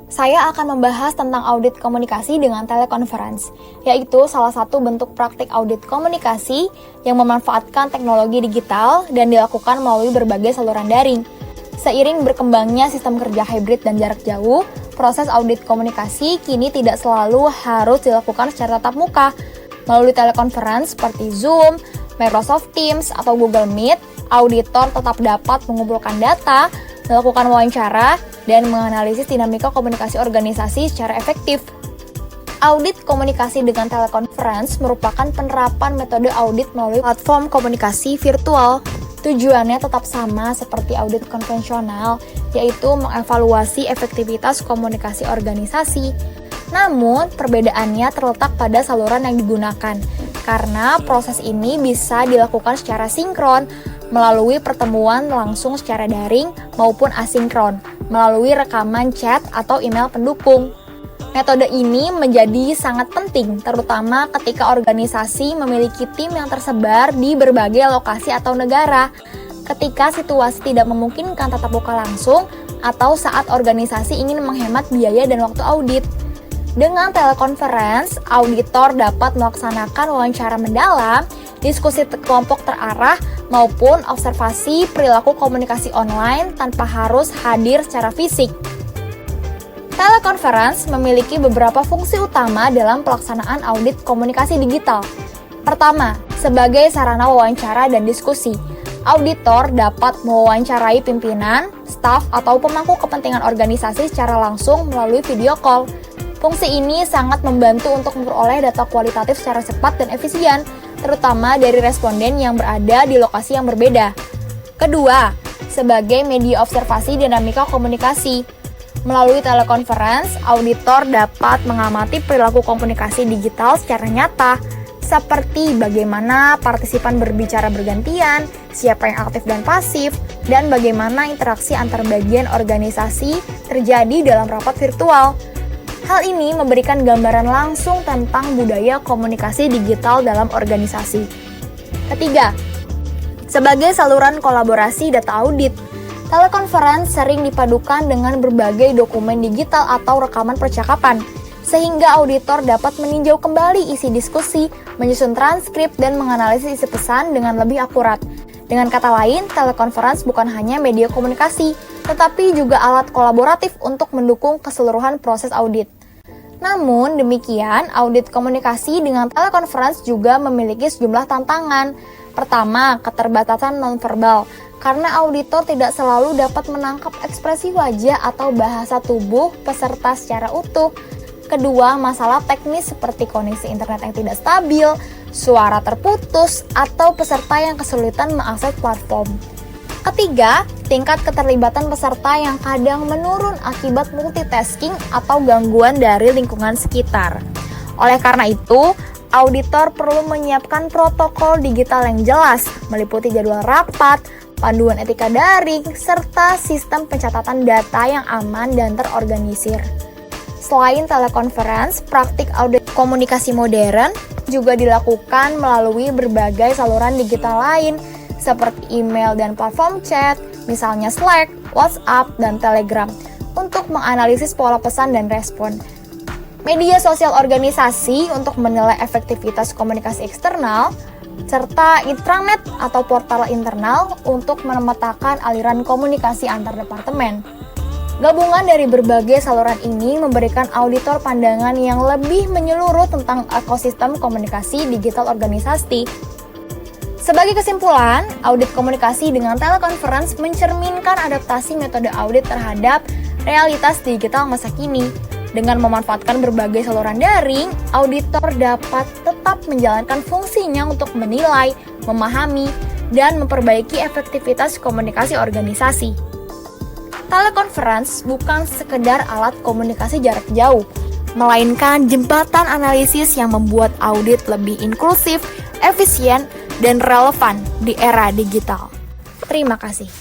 Saya akan membahas tentang audit komunikasi dengan telekonferensi, yaitu salah satu bentuk praktik audit komunikasi yang memanfaatkan teknologi digital dan dilakukan melalui berbagai saluran daring. Seiring berkembangnya sistem kerja hybrid dan jarak jauh, proses audit komunikasi kini tidak selalu harus dilakukan secara tatap muka. Melalui telekonferensi seperti Zoom, Microsoft Teams, atau Google Meet, auditor tetap dapat mengumpulkan data, melakukan wawancara, dan menganalisis dinamika komunikasi organisasi secara efektif. Audit komunikasi dengan telekonferensi merupakan penerapan metode audit melalui platform komunikasi virtual. Tujuannya tetap sama seperti audit konvensional, yaitu mengevaluasi efektivitas komunikasi organisasi. Namun, perbedaannya terletak pada saluran yang digunakan, karena proses ini bisa dilakukan secara sinkron, melalui pertemuan langsung secara daring maupun asinkron, melalui rekaman chat atau email pendukung. Metode ini menjadi sangat penting, terutama ketika organisasi memiliki tim yang tersebar di berbagai lokasi atau negara, ketika situasi tidak memungkinkan tatap muka langsung, atau saat organisasi ingin menghemat biaya dan waktu audit. Dengan telekonferensi, auditor dapat melaksanakan wawancara mendalam, diskusi kelompok terarah, maupun observasi perilaku komunikasi online tanpa harus hadir secara fisik. Telekonferensi memiliki beberapa fungsi utama dalam pelaksanaan audit komunikasi digital. Pertama, sebagai sarana wawancara dan diskusi, auditor dapat mewawancarai pimpinan, staf, atau pemangku kepentingan organisasi secara langsung melalui video call. Fungsi ini sangat membantu untuk memperoleh data kualitatif secara cepat dan efisien, terutama dari responden yang berada di lokasi yang berbeda. Kedua, sebagai media observasi dinamika komunikasi. Melalui telekonferensi, auditor dapat mengamati perilaku komunikasi digital secara nyata, seperti bagaimana partisipan berbicara bergantian, siapa yang aktif dan pasif, dan bagaimana interaksi antar bagian organisasi terjadi dalam rapat virtual. Hal ini memberikan gambaran langsung tentang budaya komunikasi digital dalam organisasi. Ketiga, sebagai saluran kolaborasi data audit, telekonferensi sering dipadukan dengan berbagai dokumen digital atau rekaman percakapan, sehingga auditor dapat meninjau kembali isi diskusi, menyusun transkrip, dan menganalisis isi pesan dengan lebih akurat. Dengan kata lain, telekonferensi bukan hanya media komunikasi, tetapi juga alat kolaboratif untuk mendukung keseluruhan proses audit. Namun demikian, audit komunikasi dengan telekonferensi juga memiliki sejumlah tantangan. Pertama, keterbatasan nonverbal, karena auditor tidak selalu dapat menangkap ekspresi wajah atau bahasa tubuh peserta secara utuh. Kedua, masalah teknis seperti koneksi internet yang tidak stabil, suara terputus, atau peserta yang kesulitan mengakses platform. Ketiga, tingkat keterlibatan peserta yang kadang menurun akibat multitasking atau gangguan dari lingkungan sekitar. Oleh karena itu, auditor perlu menyiapkan protokol digital yang jelas, meliputi jadwal rapat, panduan etika daring, serta sistem pencatatan data yang aman dan terorganisir. Selain telekonferensi, praktik audit komunikasi modern juga dilakukan melalui berbagai saluran digital lain, seperti email dan platform chat, misalnya Slack, WhatsApp, dan Telegram, untuk menganalisis pola pesan dan respon. Media sosial organisasi untuk menilai efektivitas komunikasi eksternal, serta intranet atau portal internal untuk memetakan aliran komunikasi antar departemen. Gabungan dari berbagai saluran ini memberikan auditor pandangan yang lebih menyeluruh tentang ekosistem komunikasi digital organisasi. Sebagai kesimpulan, audit komunikasi dengan telekonferensi mencerminkan adaptasi metode audit terhadap realitas digital masa kini. Dengan memanfaatkan berbagai saluran daring, auditor dapat tetap menjalankan fungsinya untuk menilai, memahami, dan memperbaiki efektivitas komunikasi organisasi. Telekonferensi bukan sekedar alat komunikasi jarak jauh, melainkan jembatan analisis yang membuat audit lebih inklusif, efisien, dan relevan di era digital. Terima kasih.